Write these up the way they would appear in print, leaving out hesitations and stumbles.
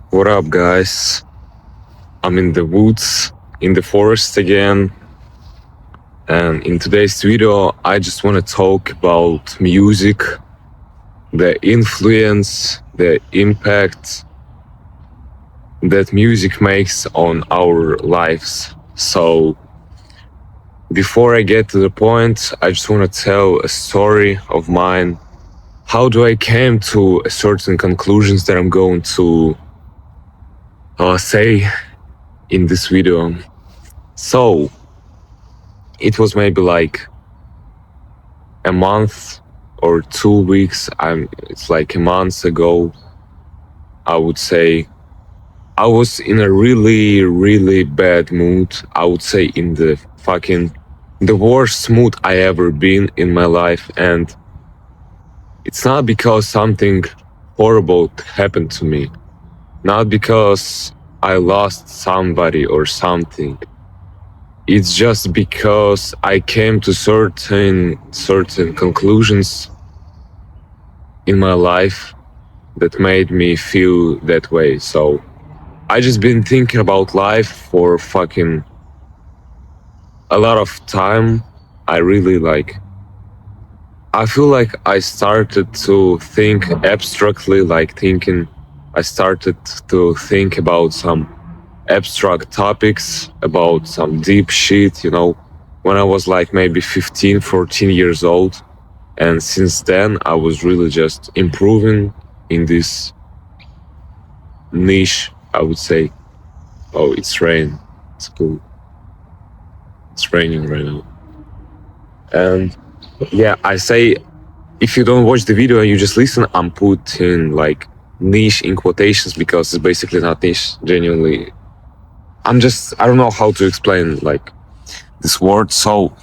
What up, guys? I'm in the woods, in the forest again, and in today's video, I just want to talk about music, the influence, the impact that music makes on our lives. So, before I get to the point, I just want to tell a story of mine. How do I came to certain conclusions that I'm going to say in this video? So, it was maybe like a month or 2 weeks. It's like a month ago. I would say I was in a really, really bad mood. I would say in the worst mood I ever been in my life. And it's not because something horrible happened to me. Not because I lost somebody or something. It's just because I came to certain conclusions in my life that made me feel that way. So I just been thinking about life for fucking a lot of time. I feel like I started to think abstractly, I started to think about some abstract topics, about some deep shit, when I was like maybe 15, 14 years old. And since then, I was really just improving in this niche, I would say. Oh, it's rain. It's cool. It's raining right now. And yeah, I say, if you don't watch the video and you just listen, I'm putting like niche in quotations because it's basically not niche, genuinely. I don't know how to explain like this word. So,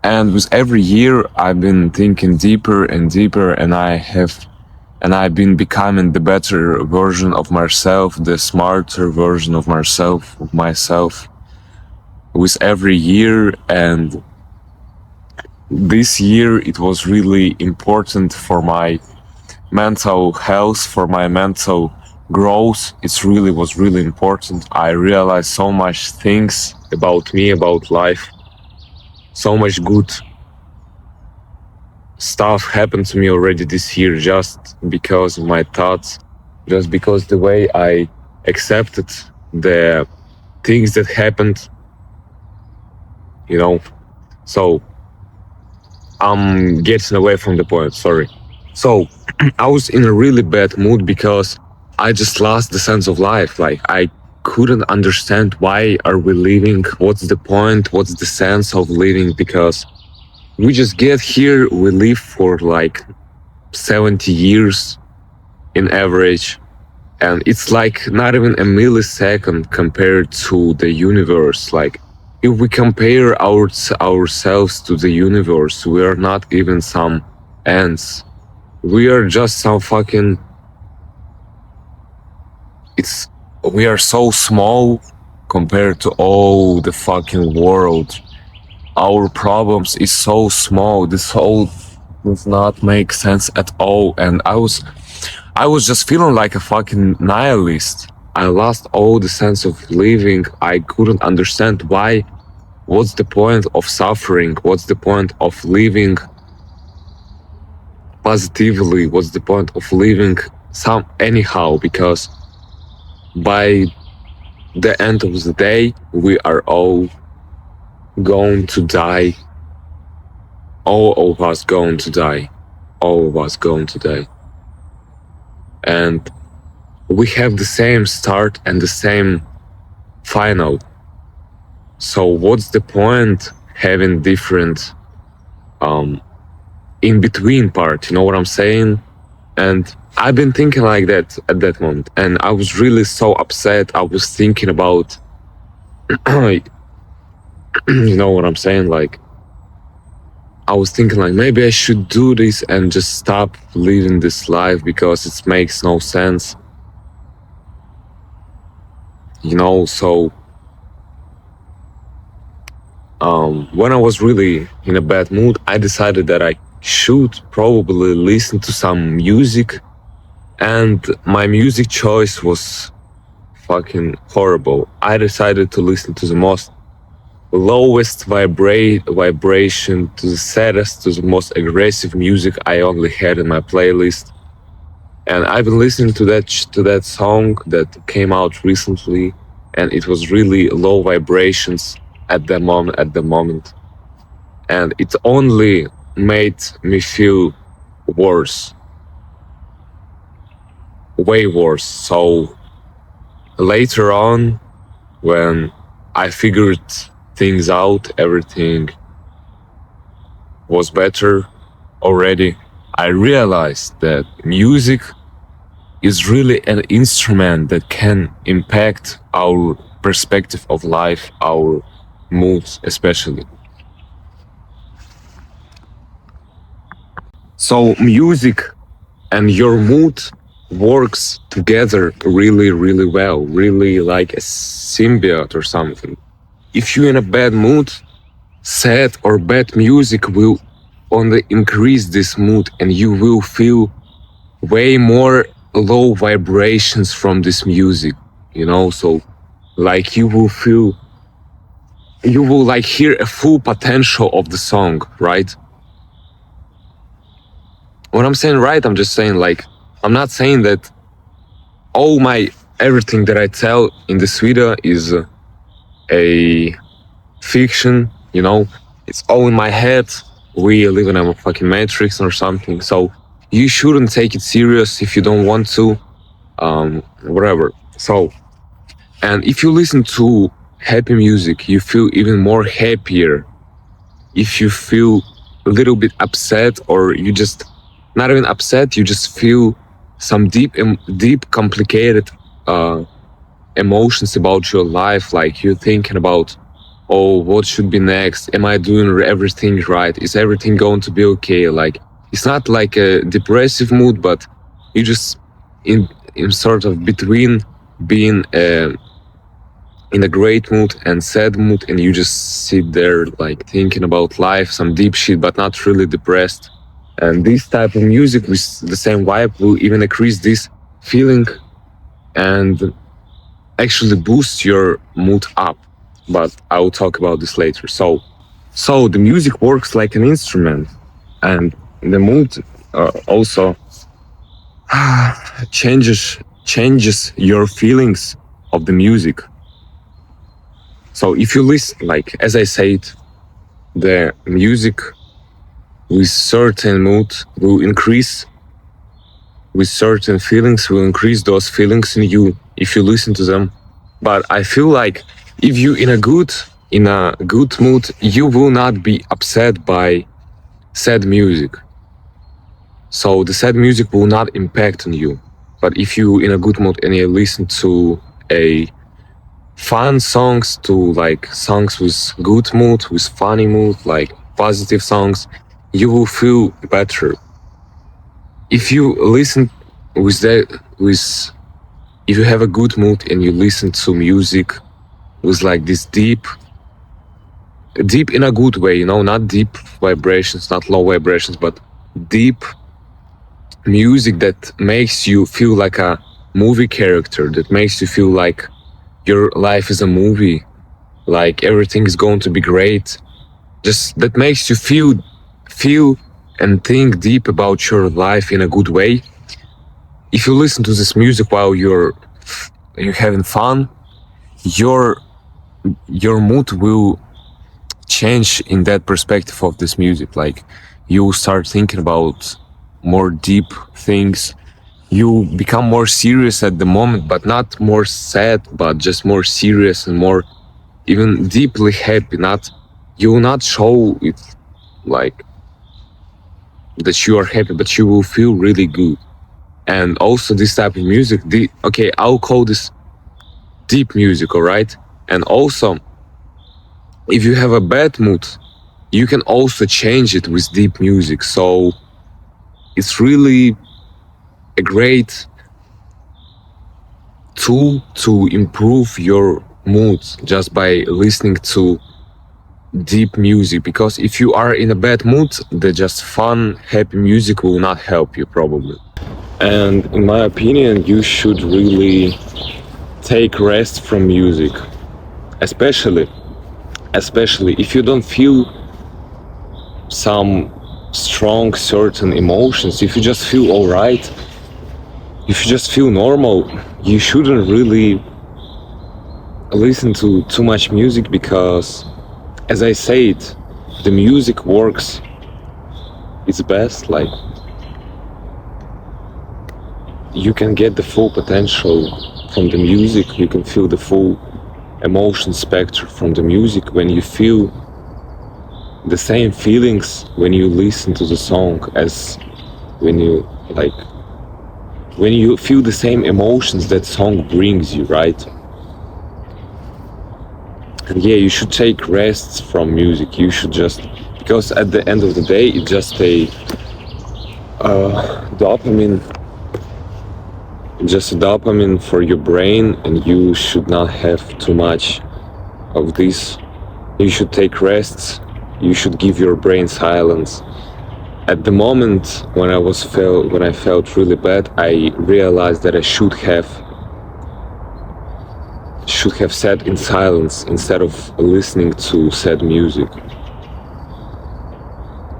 and with every year, I've been thinking deeper and deeper, and I've been becoming the better version of myself, the smarter version of myself with every year. And this year, it was really important for my mental health, for my mental growth. Was really important. I realized so much things about me, about life. So much good stuff happened to me already this year just because of my thoughts, just because the way I accepted the things that happened, So I'm getting away from the point, sorry. So I was in a really bad mood because I just lost the sense of life. Like I couldn't understand why are we living, what's the point, what's the sense of living, because we just get here, we live for like 70 years in average, and it's like not even a millisecond compared to the universe. Like if we compare ourselves to the universe, we are not even some ants. We are just some fucking... We are so small compared to all the fucking world. Our problems is so small. This whole does not make sense at all. And I was just feeling like a fucking nihilist. I lost all the sense of living. I couldn't understand why. What's the point of suffering? What's the point of living positively? What's the point of living anyhow? Because by the end of the day, we are all going to die. All of us going to die. All of us going to die. And we have the same start and the same final. So what's the point having different in between part, you know what I'm saying? And I've been thinking like that at that moment, and I was really so upset. I was thinking about you know what I'm saying? Like I was thinking like maybe I should do this and just stop living this life because it makes no sense. So when I was really in a bad mood, I decided that I should probably listen to some music, and my music choice was fucking horrible. I decided to listen to the most lowest vibration, to the saddest, to the most aggressive music I only had in my playlist. And I've been listening to that song that came out recently, and it was really low vibrations at the moment, and it only made me feel worse, way worse. So later on, when I figured things out, everything was better already, I realized that music is really an instrument that can impact our perspective of life, our moods especially. So music and your mood works together really, really well, really like a symbiote or something. If you're in a bad mood, sad or bad music will only increase this mood, and you will feel way more low vibrations from this music, you know? So like you will like hear a full potential of the song, right? What I'm saying, right? I'm just saying, like, I'm not saying that everything that I tell in this video is a fiction, you know? It's all in my head. We live in a fucking matrix or something. So you shouldn't take it serious if you don't want to, whatever. So, and if you listen to happy music, you feel even more happier. If you feel a little bit upset, or you just not even upset, you just feel some deep, complicated emotions about your life, like you're thinking about, oh, what should be next? Am I doing everything right? Is everything going to be okay? Like, it's not like a depressive mood, but you just in sort of between being in a great mood and sad mood, and you just sit there like thinking about life, some deep shit, but not really depressed. And this type of music with the same vibe will even increase this feeling and actually boost your mood up. But I will talk about this later. So the music works like an instrument, and the mood also changes your feelings of the music. So if you listen, like as I said, the music with certain mood will increase, with certain feelings will increase those feelings in you if you listen to them. But I feel like if you in a good mood, you will not be upset by sad music. So the sad music will not impact on you. But if you in a good mood and you listen to a fun songs, to like songs with good mood, with funny mood, like positive songs, you will feel better. If you listen with if you have a good mood and you listen to music with like this deep in a good way, you know, not deep vibrations, not low vibrations, but deep music that makes you feel like a movie character, that makes you feel like your life is a movie, like everything is going to be great, just that makes you feel and think deep about your life in a good way. If you listen to this music while you're having fun, your mood will change in that perspective of this music. Like you start thinking about more deep things. You become more serious at the moment, but not more sad, but just more serious and more even deeply happy. You will not show it like that you are happy, but you will feel really good. And also this type of music, okay, I'll call this deep music, all right? And also, if you have a bad mood, you can also change it with deep music. So it's really a great tool to improve your mood just by listening to deep music. Because if you are in a bad mood, the just fun, happy music will not help you probably. And in my opinion, you should really take rest from music, especially if you don't feel some strong certain emotions, if you just feel all right, if you just feel normal, you shouldn't really listen to too much music, because as I said, the music works its best. Like, you can get the full potential from the music, you can feel the full emotion spectrum from the music when you feel the same feelings when you listen to the song as when you feel the same emotions that song brings you, right? And yeah, you should take rests from music. You should just, because at the end of the day, it's just a dopamine for your brain, and you should not have too much of this. You should take rests. You should give your brain silence. At the moment when I felt really bad, I realized that I should have sat in silence instead of listening to sad music.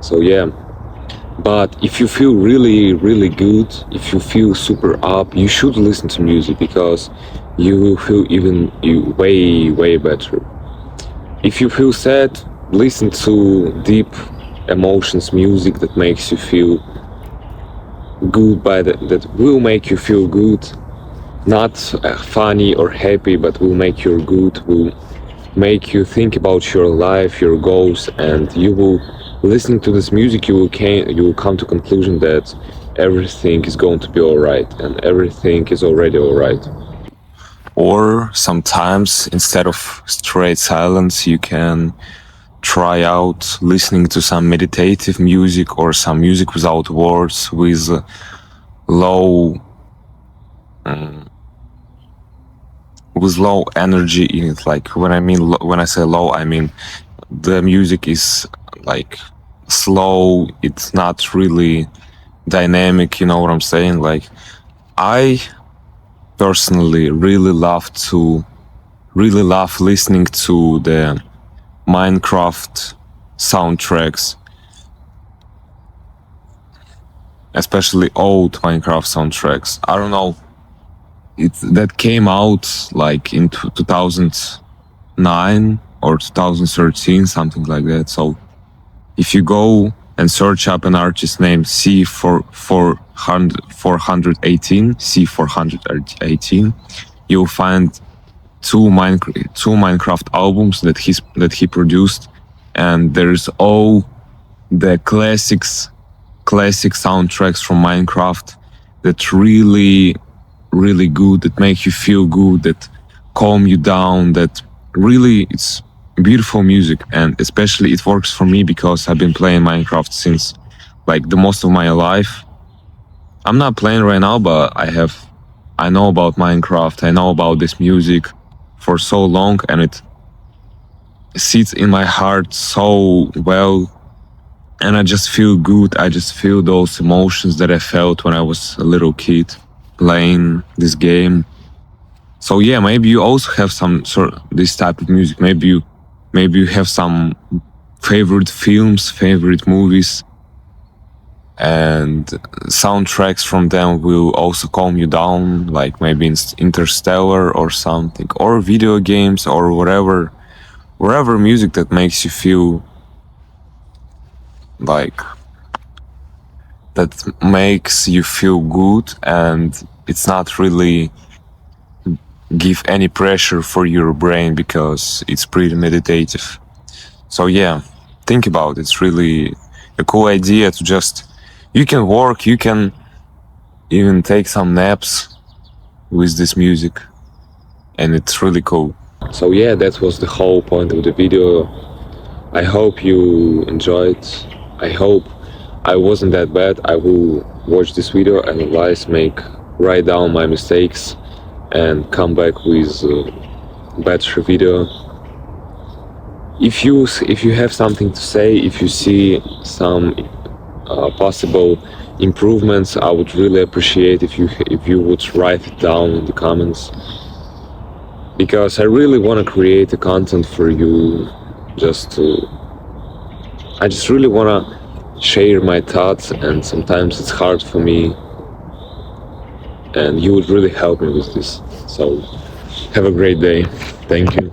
So yeah, but if you feel really, really good, if you feel super up, you should listen to music, because you will feel way, way better. If you feel sad, listen to deep emotions music that makes you feel good, that will make you feel good. Not funny or happy, but will make you good, will make you think about your life, your goals, and you will, listening to this music, you will come to conclusion that everything is going to be alright, and everything is already alright. Or sometimes, instead of straight silence, you can try out listening to some meditative music or some music without words, with low energy in it. Like, when I say low, I mean the music is like slow, it's not really dynamic, you know what I'm saying? Like, I personally really love listening to the Minecraft soundtracks, especially old Minecraft soundtracks. I don't know, that came out like in 2009 or 2013, something like that. So if you go and search up an artist named C418, you'll find two Minecraft albums that he produced, and there's all the classic soundtracks from Minecraft that really good, that make you feel good, that calm you down, that really, it's beautiful music. And especially it works for me because I've been playing Minecraft since like the most of my life. I'm not playing right now, but I know about Minecraft, I know about this music for so long, and it sits in my heart so well, and I just feel good. I just feel those emotions that I felt when I was a little kid playing this game. So yeah, maybe you also have some sort of this type of music. Maybe you have some favorite films, favorite movies, and soundtracks from them will also calm you down, like maybe Interstellar or something, or video games, or whatever music that makes you feel like, that makes you feel good, and it's not really give any pressure for your brain, because it's pretty meditative. So yeah, think about it. It's really a cool idea to just, you can work, you can even take some naps with this music, and it's really cool. So yeah, that was the whole point of the video. I hope you enjoyed. I hope I wasn't that bad. I will watch this video, analyze, write down my mistakes, and come back with a better video. If you have something to say, if you see some possible improvements, I would really appreciate if you would write it down in the comments. because I really want to create the content for you. I just really want to share my thoughts, and sometimes it's hard for me, and you would really help me with this. So have a great day. Thank you.